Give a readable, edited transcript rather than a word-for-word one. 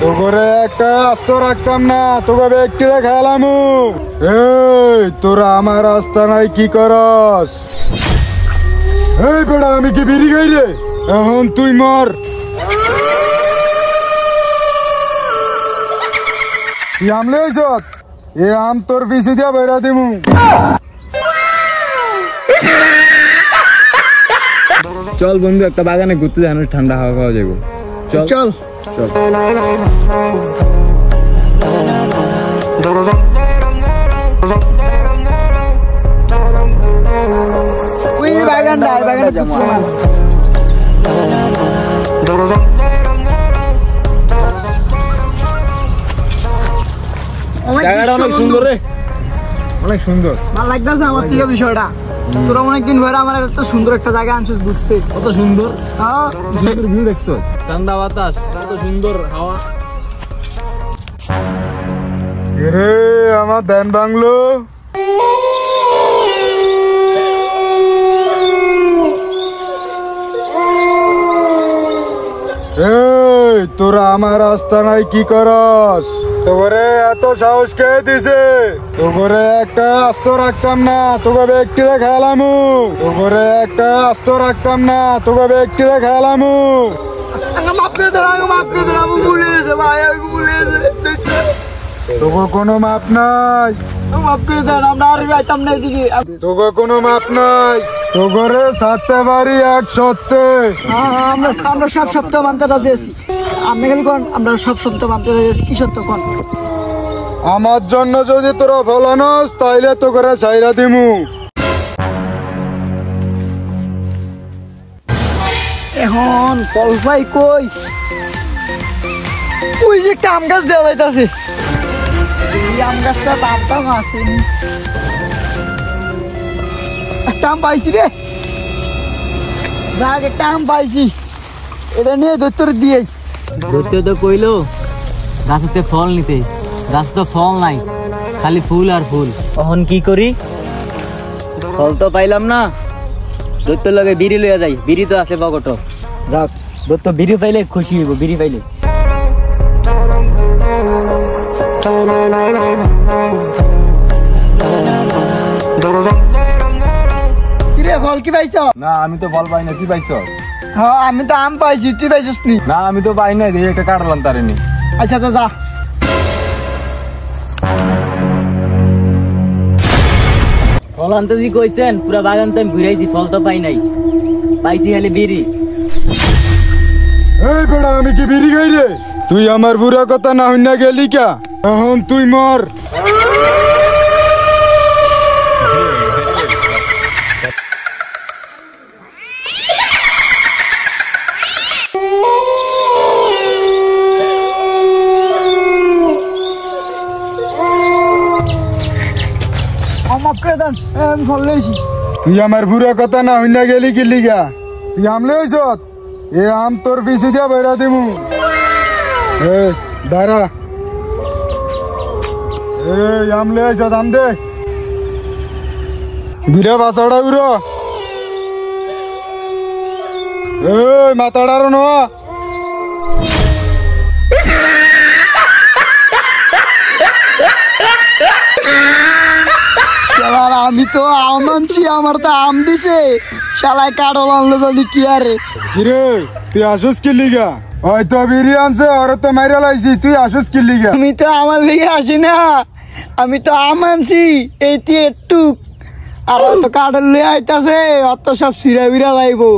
তো করে একটা আস্ত রাখতাম না, তোকে ব্যক্তিরা খেলাম। এই তোরা আমার রাস্তা নাই কি করস? এই বেড়া আমি কি বিড়ি খাই রে? এখন তুই মর। তুই আমলে এ আম তোর পিছি দিয়া বেড়া দিমু। চল বন্ধু, একটা বাগানে ঘুরতে যাই, ঠান্ডা হাওয়া খাওয়া যাবো। চল চল চল। জায়গাটা অনেক সুন্দর রে, অনেক সুন্দর। ভালো লাগতেছে আমার থেকে বিষয়টা। তোরা অনেকদিন ধরে আমার একটা সুন্দর একটা জায়গা আনছিস ঘুরতে। কত সুন্দর, হ্যাঁ সুন্দর ভিউ দেখছো, ঠান্ডা বাতাস, কত সুন্দর হাওয়া। রে আমার ধ্যান বাংলো। এই তোরা আমার রাস্তা নাই কি করস? তোরে এত সাহস কে দিছে? তোরে একটা আস্ত রাখতাম না, তোকে ব্যক্তিরা খেলাম। তোরে একটা আস্ত রাখতাম না, তোকে ব্যক্তিরা খেলাম। মাফ করে দাও, মাফ করে দাও, আমি ভুলে গেছি ভাই, আমি ভুলে গেছি। তোকে কোনো মাপ নাই, মাফ করে দেন, আমরা আর যাইতাম না এদিকে। তোকে কোনো মাপ নাই। তোরে সাথে বাড়ি এক সত্যে। আমরা সব সত্য মানতে রাজি আছি। আপনি খালি কোন আমরা সব সত্য মানতে রাজি আছি। কি সত্য কোন? আমার জন্য যদি তোরা ফলানস তাইলে তো করে চাইরা দিমু। এখন কলপাই কই? তুই যে একটা আম গাছ দেওয়া যাইতাছে, এই আম গাছটা দাম আছে। একটা আম পাইছি রে, যাক একটা আম পাইছি, এটা নিয়ে দৈত্তর দিয়ে। ধরতে তো কইলো গাছেতে ফল নিতে, গাছ তো ফল নাই, খালি ফুল আর ফুল। এখন কি করি? ফল তো পাইলাম না, দৈত্য লগে বিড়ি লইয়া যাই, বিড়ি তো আছে পকেট। যাক দৈত্য বিড়ি পাইলে খুশি হইব, বিড়ি পাইলে। কিরে ফল কি পাইছ? না আমি তো ফল পাই না, কি পাইছ? হ্যাঁ আমি তো আম পাইছি, তুই পাইছিস নি? না আমি তো পাই নাই, দেখি একটা কাটলাম তারিনি। আচ্ছা তো যা। ফল আনতে যে কইছেন, পুরা বাগান তো আমি ঘুরাইছি, ফল তো পাই নাই, পাইছি খালি বিড়ি। এই বেড়া আমি কি বিড়ি খাই রে? তুই আমার বুড়া কথা না হইনা গেলি কা? এখন তুই মর। মাফ করে দেন, আমি ফল লইছি। তুই আমার বুড়া কথা না হইনা গেলি কি লিগা? তুই আমলে হইছ এ আম তোর পিছি দিয়া বেড়া দিমু। এ দাঁড়া, এই আমলে হইছ আম দে। বিড়া বাসাড়া উড়ো। এই মাথাড়ারো ন। আমি তো আম আনছি, আমার তো আম দিছে, শালায় কাঠল আনলো জানি কি আরে। কিরে তুই আসুস কি লিগা? হয়তো বিড়ি আনছে, ওরে তো মাইরা লাইছি, তুই আসুস কি লিগা? আমি তো আমার লিগে আসি না, আমি তো আম আনছি এইটি একটু, আর অত কাঠল লয়ে আইতাছে, অত সব সিরা বিরা যাইবো।